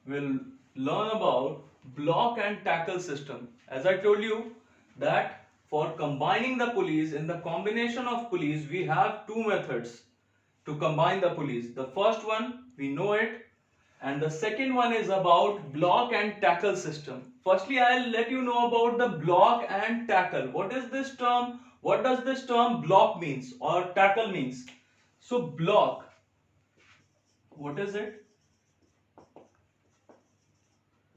we'll learn about block and tackle system. As I told you that for combining the pulleys, in the combination of pulleys, we have two methods to combine the pulleys. The first one, we know it, and the second one is about block and tackle system. Firstly, I'll let you know about the block and tackle. What is this term? What does this term block means or tackle means? So block, what is it?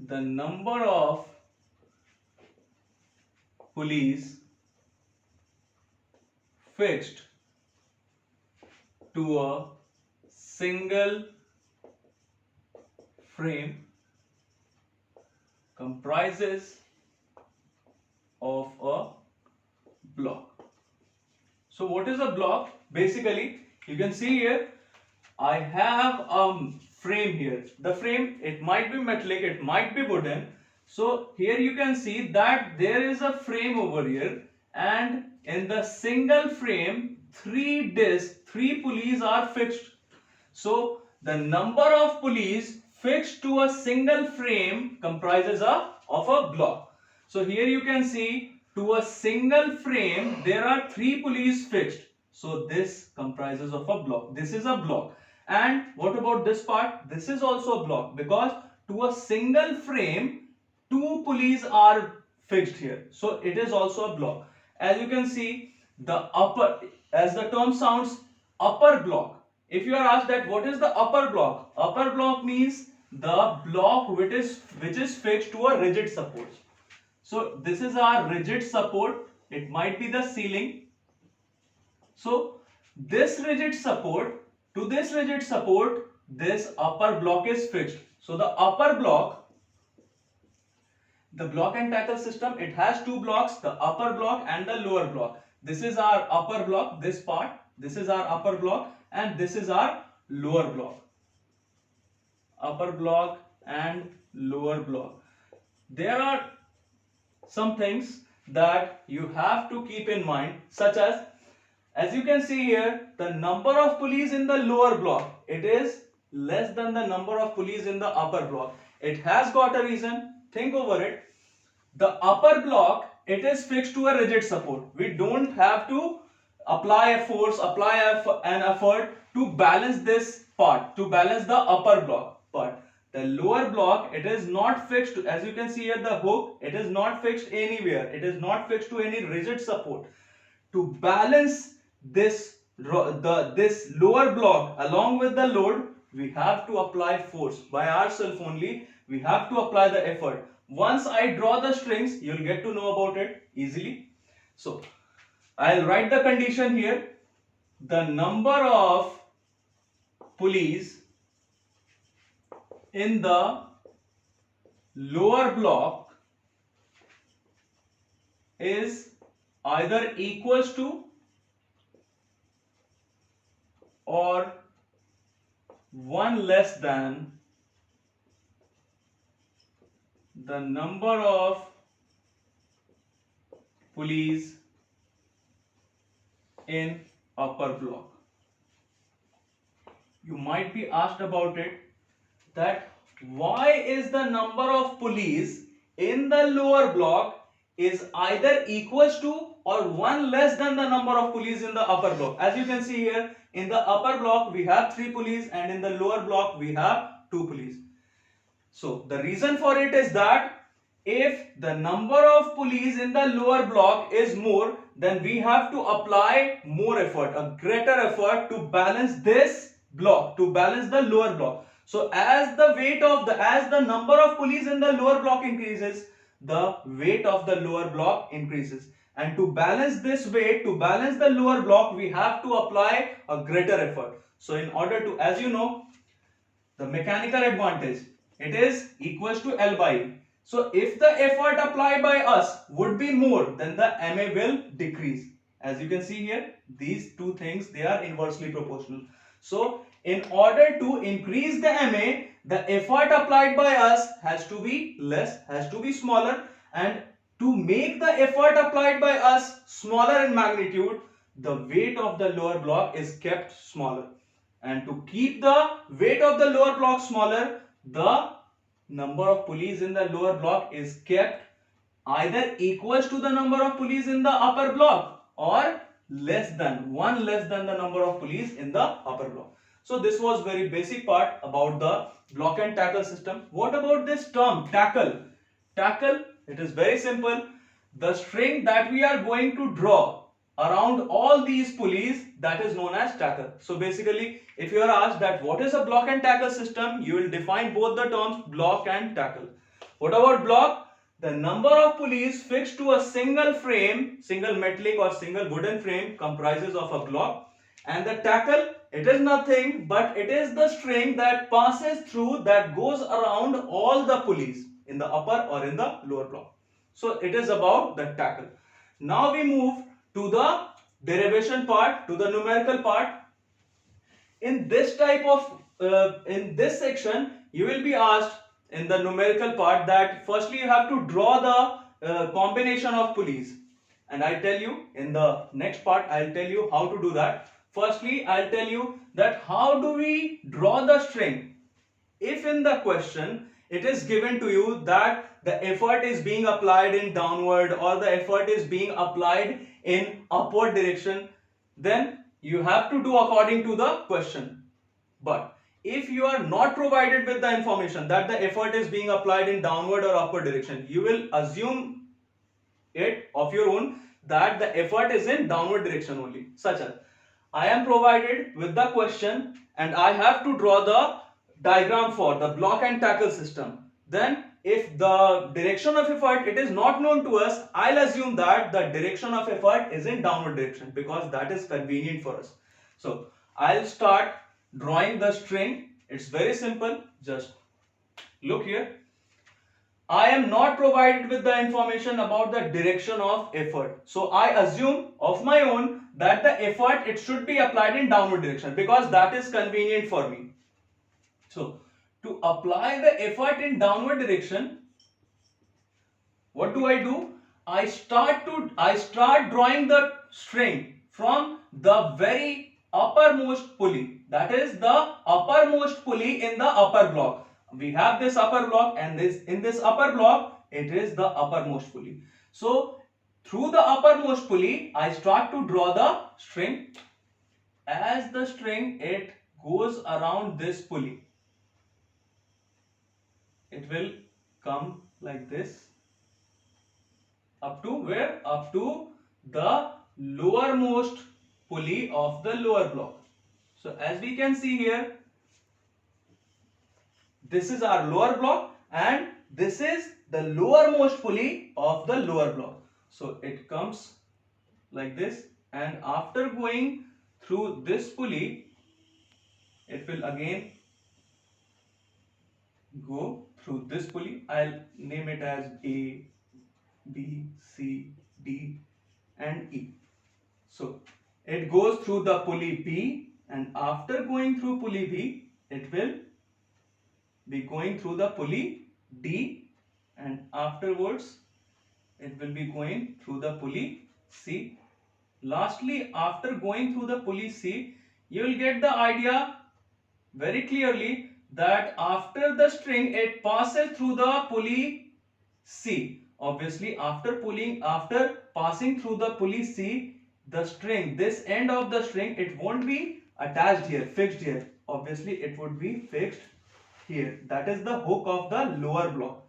The number of pulleys fixed to a single frame comprises of a block. So what is a block? Basically, you can see here, I have a frame here. The frame, it might be metallic, it might be wooden. So here you can see that there is a frame over here, and in the single frame, three discs, three pulleys are fixed. So the number of pulleys fixed to a single frame comprises of a block. So here you can see, to a single frame there are three pulleys fixed. So this comprises of a block. This is a block. And what about this part? This is also a block, because to a single frame two pulleys are fixed here. So it is also a block. As you can see, the upper, as the term sounds, upper block. If you are asked that what is the upper block means the block which is fixed to a rigid support. So this is our rigid support. It might be the ceiling. So this rigid support, to this rigid support, this upper block is fixed. So the upper block, the block and tackle system, it has two blocks, the upper block and the lower block. This is our upper block, this part. This is our upper block, and this is our lower block. Upper block and lower block. There are some things that you have to keep in mind, such as you can see here, the number of pulleys in the lower block, it is less than the number of pulleys in the upper block. It has got a reason. Think over it. The upper block, it is fixed to a rigid support. We don't have to apply a force, an effort to balance this part, to balance the upper block part. The lower block, it is not fixed. As you can see here, the hook, it is not fixed anywhere. It is not fixed to any rigid support. To balance this lower block along with the load, we have to apply force by ourselves only. We have to apply the effort. Once I draw the strings, you'll get to know about it easily. So I'll write the condition here. The number of pulleys in the lower block is either equals to or one less than the number of pulleys in upper block. You might be asked about it, that why is the number of pulleys in the lower block is either equals to or one less than the number of pulleys in the upper block. As you can see here, in the upper block we have 3 pulleys, and in the lower block we have 2 pulleys. So the reason for it is that if the number of pulleys in the lower block is more, then we have to apply more effort, a greater effort, to balance this block, to balance the lower block. So as the number of pulleys in the lower block increases, the weight of the lower block increases. And to balance this weight, to balance the lower block, we have to apply a greater effort. So in order to, as you know, the mechanical advantage, it is equals to L by E. So if the effort applied by us would be more, then the MA will decrease. As you can see here, these two things, they are inversely proportional. So in order to increase the MA, the effort applied by us has to be less, has to be smaller, and to make the effort applied by us smaller in magnitude, the weight of the lower block is kept smaller. And to keep the weight of the lower block smaller, the number of pulleys in the lower block is kept either equals to the number of pulleys in the upper block or less than the number of pulleys in the upper block. So this was very basic part about the block and tackle system. What about this term tackle? Tackle, it is very simple. The string that we are going to draw around all these pulleys, that is known as tackle. So basically, if you are asked that what is a block and tackle system, you will define both the terms block and tackle. What about block? The number of pulleys fixed to a single frame, single metallic or single wooden frame comprises of a block. And the tackle, it is nothing but it is the string that passes through, that goes around all the pulleys in the upper or in the lower block. So it is about the tackle. Now we move to the derivation part, to the numerical part. In this type of, in this section, you will be asked in the numerical part that firstly you have to draw the combination of pulleys. And I tell you in the next part, I'll tell you how to do that. Firstly, I'll tell you that how do we draw the string. If in the question it is given to you that the effort is being applied in downward or the effort is being applied in upward direction, then you have to do according to the question. But if you are not provided with the information that the effort is being applied in downward or upward direction, you will assume it of your own that the effort is in downward direction only. Such as, I am provided with the question and I have to draw the diagram for the block and tackle system. Then if the direction of effort it is not known to us, I'll assume that the direction of effort is in downward direction because that is convenient for us. So I'll start drawing the string. It's very simple. Just look here. I am not provided with the information about the direction of effort. So I assume of my own that the effort it should be applied in downward direction because that is convenient for me. So to apply the effort in downward direction, what do? I start drawing the string from the very uppermost pulley. That is the uppermost pulley in the upper block. We have this upper block and in this upper block it is the uppermost pulley. So through the uppermost pulley I start to draw the string. As the string it goes around this pulley, it will come like this up to where? Up to the lowermost pulley of the lower block. So as we can see here, this is our lower block and this is the lowermost pulley of the lower block. So it comes like this, and after going through this pulley, it will again go through this pulley. I'll name it as A, B, C, D and E. So it goes through the pulley B, and after going through pulley B, it will be going through the pulley D, and afterwards it will be going through the pulley C. Lastly, after going through the pulley C, you will get the idea very clearly that after the string it passes through the pulley C. Obviously, after passing through the pulley C, the string, this end of the string, it won't be attached here, fixed here. Obviously, it would be fixed here. That is the hook of the lower block.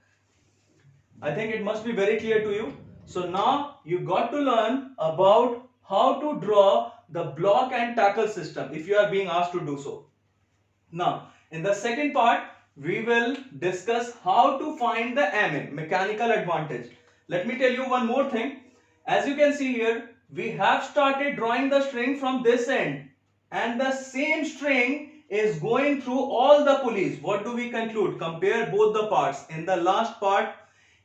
I think it must be very clear to you. So now you got to learn about how to draw the block and tackle system if you are being asked to do so. Now, in the second part, we will discuss how to find the MA, mechanical advantage. Let me tell you one more thing. As you can see here, we have started drawing the string from this end, and the same string is going through all the pulleys. What do we conclude? Compare both the parts. In the last part,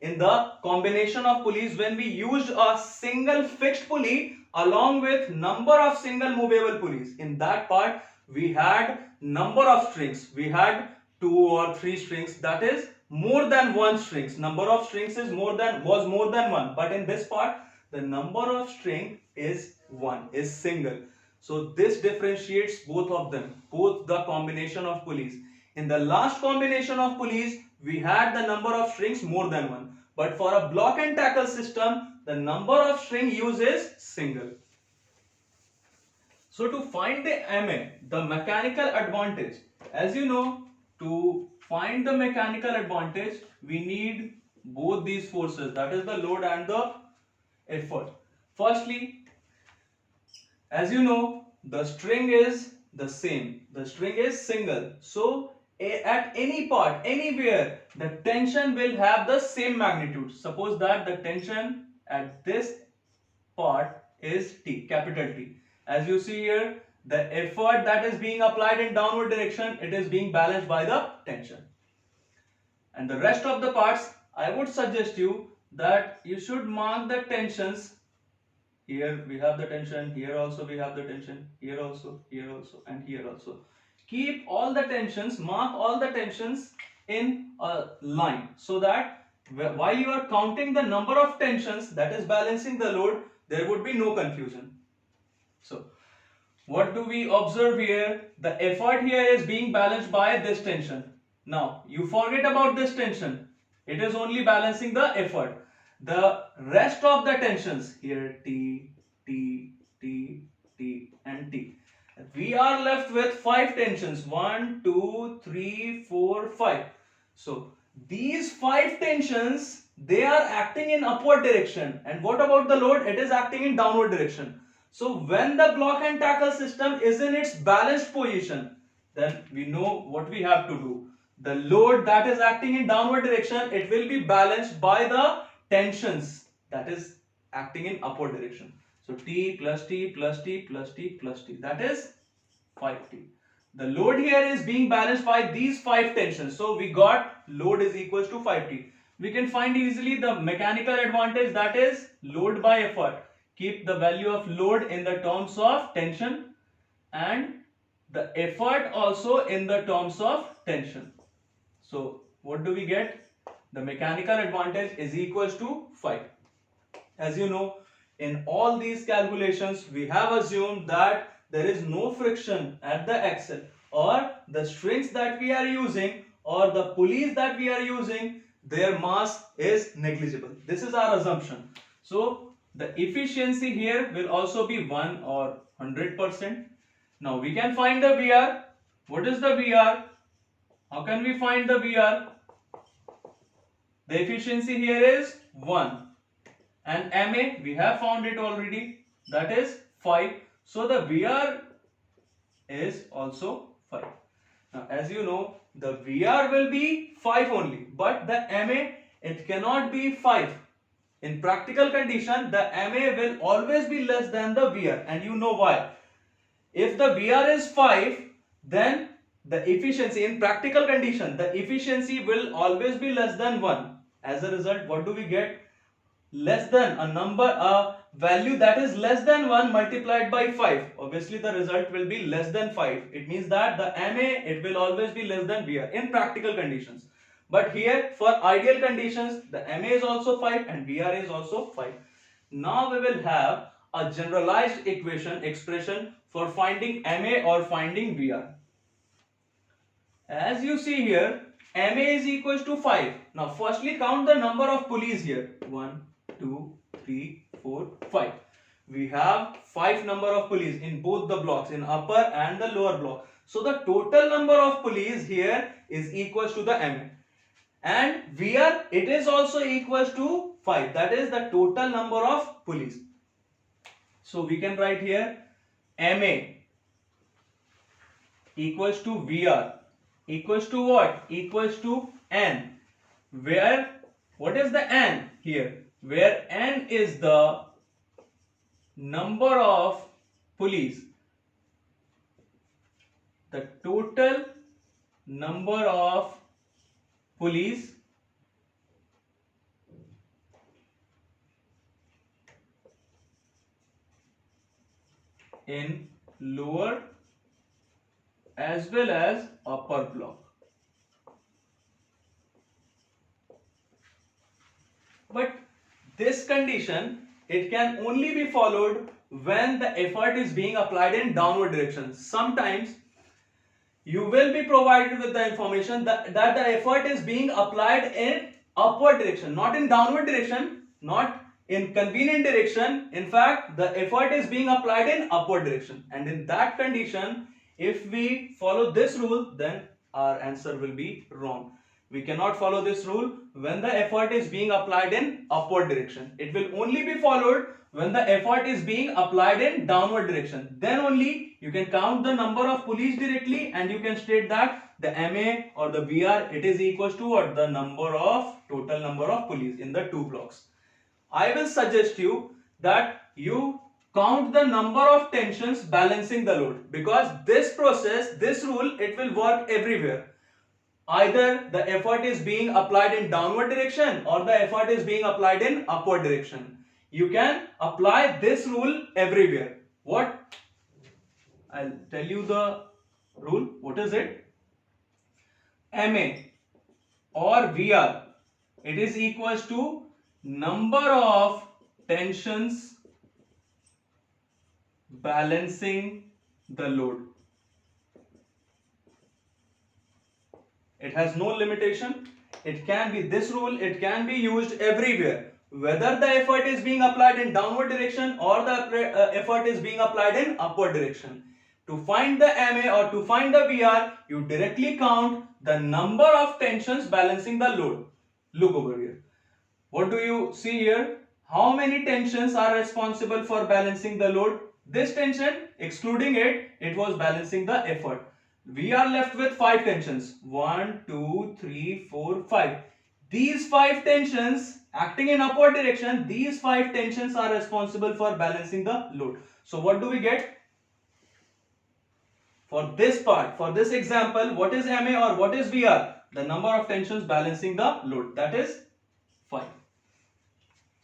in the combination of pulleys, when we used a single fixed pulley along with number of single movable pulleys, in that part we had number of strings. We had 2 or 3 strings, that is more than one strings. Number of strings was more than one, but in this part the number of string is single. So this differentiates both of them, both the combination of pulleys. In the last combination of pulleys, we had the number of strings more than one. But for a block and tackle system, the number of string used is single. So to find the MA, the mechanical advantage, as you know, to find the mechanical advantage, we need both these forces, that is the load and the effort. Firstly, as you know, the string is the same. The string is single. So at any part, anywhere, the tension will have the same magnitude. Suppose that the tension at this part is T, capital T. As you see here, the effort that is being applied in downward direction, it is being balanced by the tension. And the rest of the parts, I would suggest you that you should mark the tensions. Here we have the tension, here also we have the tension, here also, and here also. Keep all the tensions, mark all the tensions in a line, so that while you are counting the number of tensions that is balancing the load, there would be no confusion. So what do we observe here? The effort here is being balanced by this tension. Now you forget about this tension, it is only balancing the effort. The rest of the tensions here, T, T, T, T and T. We are left with 5 tensions, 1, 2, 3, 4, 5. So these 5 tensions, they are acting in upward direction. And what about the load? It is acting in downward direction. So when the block and tackle system is in its balanced position, then we know what we have to do. The load that is acting in downward direction, it will be balanced by the tensions that is acting in upward direction. So T plus T plus T plus T plus T, that is 5T. The load here is being balanced by these 5 tensions. So we got load is equals to 5T. We can find easily the mechanical advantage, that is load by effort. Keep the value of load in the terms of tension and the effort also in the terms of tension. So what do we get? The mechanical advantage is equals to 5. As you know, in all these calculations, we have assumed that there is no friction at the axle, or the strings that we are using or the pulleys that we are using, their mass is negligible. This is our assumption. So the efficiency here will also be 1 or 100%. Now we can find the VR. What is the VR? How can we find the VR? The efficiency here is 1. And MA, we have found it already, that is 5. So the VR is also 5. Now as you know, the VR will be 5 only, but the MA, it cannot be 5. In practical condition, the MA will always be less than the VR, and you know why. If the VR is 5, then the efficiency in practical condition, the efficiency will always be less than 1. As a result, what do we get? Less than a value that is less than 1 multiplied by 5. Obviously the result will be less than 5. It means that the MA, it will always be less than VR in practical conditions. But here for ideal conditions, the MA is also 5 and VR is also 5. Now we will have a generalized expression for finding MA or finding VR. As you see here, MA is equals to 5. Now firstly count the number of pulleys here. 1, 2, 3, 4, 5. We have 5 number of pulleys in both the blocks, in upper and the lower block. So the total number of pulleys here is equals to the MA. And VR, it is also equals to 5. That is the total number of pulleys. So we can write here MA equals to VR equals to what? Equals to N. Where, what is the N here? Where N is the number of pulleys, the total number of pulleys in lower as well as upper block. But this condition, it can only be followed when the effort is being applied in downward direction. Sometimes you will be provided with the information that the effort is being applied in upward direction, not in downward direction, not in convenient direction. In fact, the effort is being applied in upward direction. And in that condition, if we follow this rule, then our answer will be wrong. We cannot follow this rule when the effort is being applied in upward direction. It will only be followed when the effort is being applied in downward direction. Then only you can count the number of pulleys directly, and you can state that the MA or the VR, it is equals to what? The total number of pulleys in the two blocks. I will suggest you that you count the number of tensions balancing the load, because this process, this rule, it will work everywhere. Either the effort is being applied in downward direction or the effort is being applied in upward direction. You can apply this rule everywhere. What? I'll tell you the rule. What is it? MA or VR, it is equals to number of tensions balancing the load. It has no limitation. It can be this rule, it can be used everywhere, whether the effort is being applied in downward direction or the effort is being applied in upward direction. To find the MA or to find the VR, you directly count the number of tensions balancing the load. Look over here. What do you see here? How many tensions are responsible for balancing the load? This tension, excluding it, it was balancing the effort. We are left with 5 tensions. 1, 2, 3, 4, 5. These 5 tensions acting in upward direction, these 5 tensions are responsible for balancing the load. So what do we get? For this part, for this example, what is MA or what is VR? The number of tensions balancing the load, that is 5.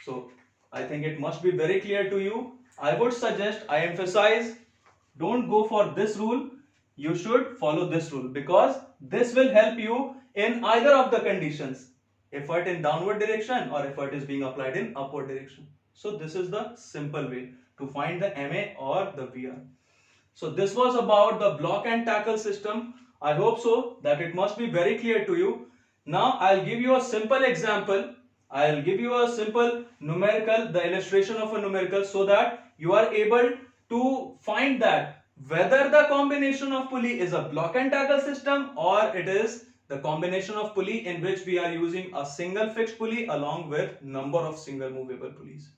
So I think it must be very clear to you. I would suggest, I emphasize, don't go for this rule. You should follow this rule, because this will help you in either of the conditions, effort in downward direction or effort is being applied in upward direction. So this is the simple way to find the MA or the VR. So this was about the block and tackle system. I hope so that it must be very clear to you. Now I'll give you a simple example. I'll give you a simple numerical, the illustration of a numerical, so that you are able to find that whether the combination of pulley is a block and tackle system or it is the combination of pulley in which we are using a single fixed pulley along with number of single movable pulleys.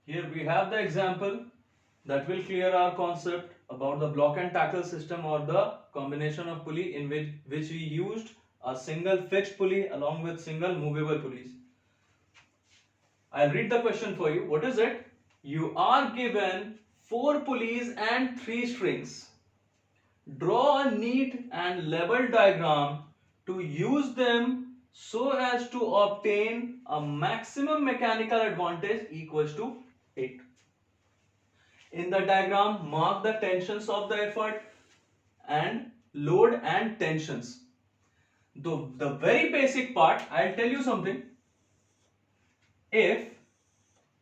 Here we have the example that will clear our concept about the block and tackle system or the combination of pulley in which we used a single fixed pulley along with single movable pulleys. I'll read the question for you. What is it? You are given 4 pulleys and 3 strings. Draw a neat and level diagram to use them so as to obtain a maximum mechanical advantage equals to 8. In the diagram, mark the tensions of the effort and load and tensions. The very basic part, I'll tell you something. If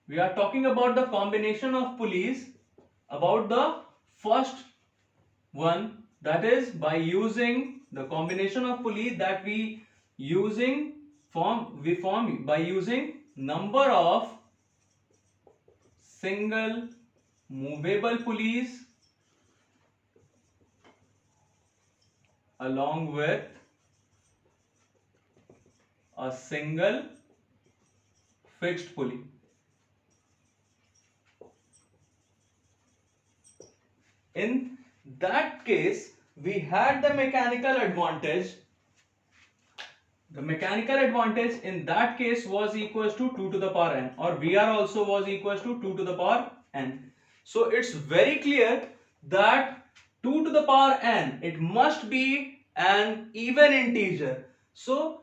we are talking about the combination of pulleys, about the first one, that is by using the combination of pulley that we form by using number of single movable pulleys along with a single fixed pulley. In that case, we had the mechanical advantage. The mechanical advantage in that case was equals to 2 to the power n, or VR also was equals to 2 to the power n. So it's very clear that 2 to the power n, it must be an even integer. So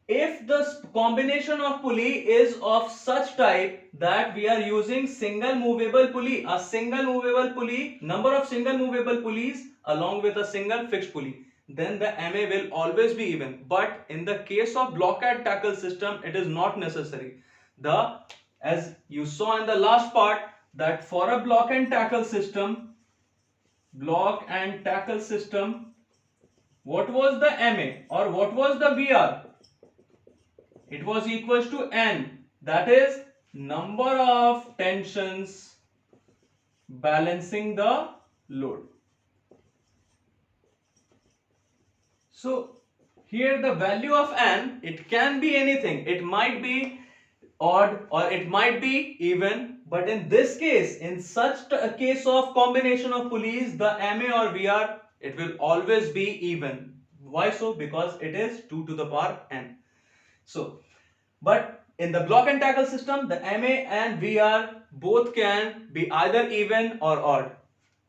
if the combination of pulley is of such type that we are using single movable pulley, a single movable pulley, number of single movable pulleys along with a single fixed pulley, then the MA will always be even. But in the case of block and tackle system, it is not necessary. As you saw in the last part, that for a block and tackle system, what was the MA or what was the VR? It was equals to N, that is number of tensions balancing the load. So here the value of N, it can be anything. It might be odd or it might be even, but in this case, in such a case of combination of pulleys, the MA or VR, it will always be even. Why so? Because it is 2 to the power N. So, but in the block and tackle system, the MA and VR both can be either even or odd.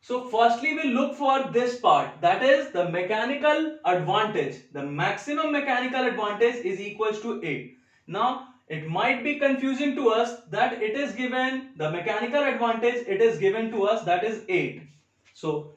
So firstly we look for this part, that is the mechanical advantage. The maximum mechanical advantage is equals to 8. Now it might be confusing to us that it is given, the mechanical advantage it is given to us, that is 8. So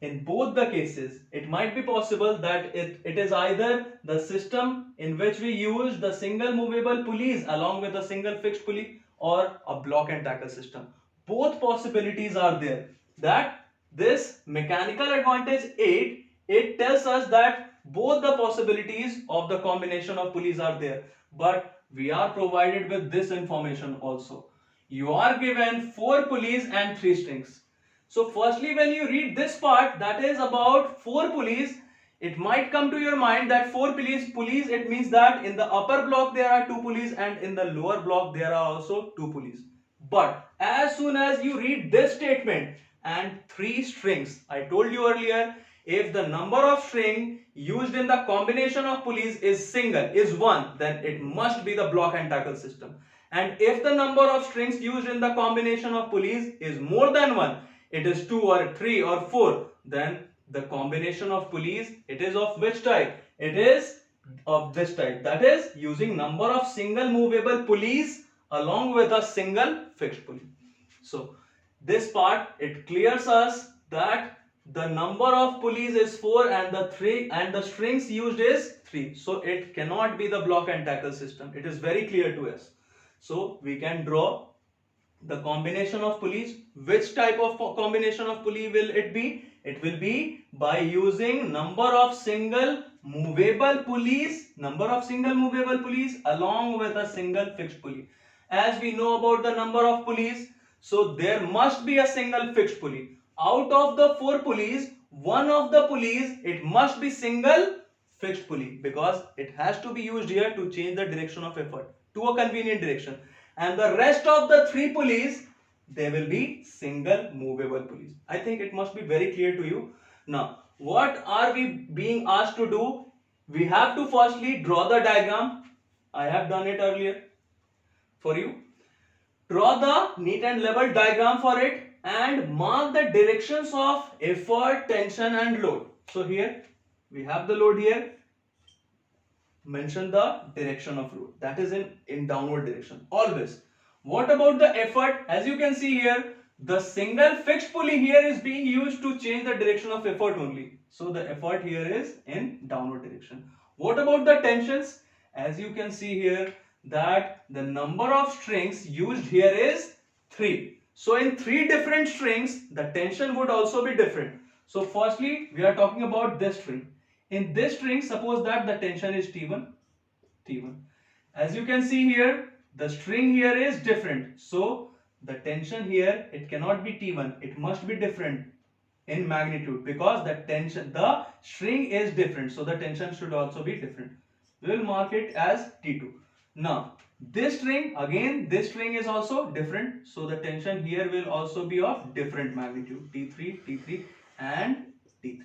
in both the cases, it might be possible that it is either the system in which we use the single movable pulleys along with a single fixed pulley, or a block and tackle system. Both possibilities are there. That this mechanical advantage 8, it tells us that both the possibilities of the combination of pulleys are there. But we are provided with this information also. You are given 4 pulleys and 3 strings. So firstly, when you read this part, that is about 4 pulleys, it might come to your mind that 4 pulleys, it means that in the upper block there are 2 pulleys and in the lower block there are also 2 pulleys. But as soon as you read this statement and 3 strings, I told you earlier, if the number of string used in the combination of pulleys is single, is 1, then it must be the block and tackle system. And if the number of strings used in the combination of pulleys is more than 1, it is 2 or 3 or 4, then the combination of pulleys, it is of which type? It is of this type, that is using number of single movable pulleys along with a single fixed pulley. So this part, it clears us that the number of pulleys is 4 and the strings used is 3. So it cannot be the block and tackle system. It is very clear to us. So we can draw the combination of pulleys. Which type of combination of pulley will it be? It will be by using number of single movable pulleys along with a single fixed pulley. As we know about the number of pulleys, so there must be a single fixed pulley. Out of the 4 pulleys, one of the pulleys, it must be single fixed pulley, because it has to be used here to change the direction of effort to a convenient direction. And the rest of the 3 pulleys, they will be single movable pulleys. I think it must be very clear to you. Now, what are we being asked to do? We have to firstly draw the diagram. I have done it earlier for you. Draw the neat and level diagram for it and mark the directions of effort, tension and load. So here we have the load here. Mention the direction of load, that is in downward direction always. What about the effort? As you can see here, the single fixed pulley here is being used to change the direction of effort only. So the effort here is in downward direction. What about the tensions? As you can see here, that the number of strings used here is 3. So in 3 different strings, the tension would also be different. So firstly, we are talking about this string. In this string, suppose that the tension is T1. As you can see here, the string here is different. So the tension here, it cannot be T1. It must be different in magnitude, because the string is different. So the tension should also be different. We will mark it as T2. Now this string, again this string is also different. So the tension here will also be of different magnitude. T3 and T3.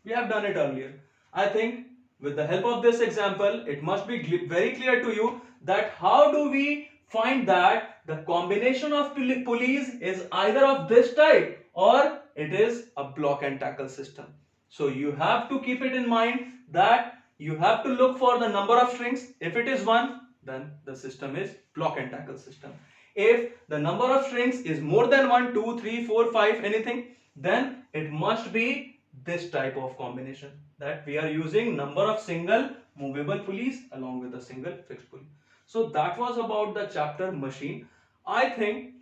We have done it earlier. I think with the help of this example, it must be very clear to you that how do we find that the combination of pulleys is either of this type or it is a block and tackle system. So you have to keep it in mind that you have to look for the number of strings. If it is 1, then the system is block and tackle system. If the number of strings is more than 1, 2, 3, 4, 5, anything, then it must be this type of combination, that we are using number of single movable pulleys along with a single fixed pulley. So that was about the chapter machine. I think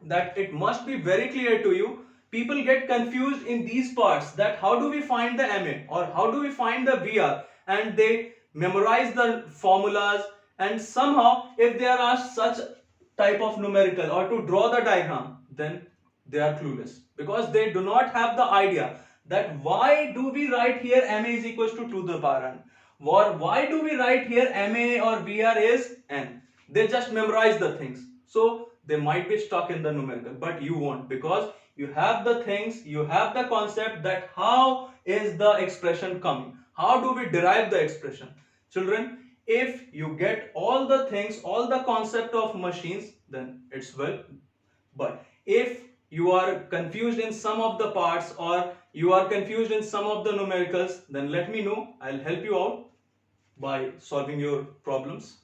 that it must be very clear to you people get confused in these parts, that how do we find the MA or how do we find the VR, and they memorize the formulas, and somehow if they are asked such type of numerical or to draw the diagram, then they are clueless because they do not have the idea that why do we write here MA is equals to 2 to the power n, or why do we write here MA or VR is n. They just memorize the things, so they might be stuck in the numerical, but you won't, because you have the things, you have the concept that how is the expression coming, how do we derive the expression. Children, if you get all the things, all the concept of machines, then it's well. But if you are confused in some of the parts or you are confused in some of the numericals, then let me know. I'll help you out by solving your problems.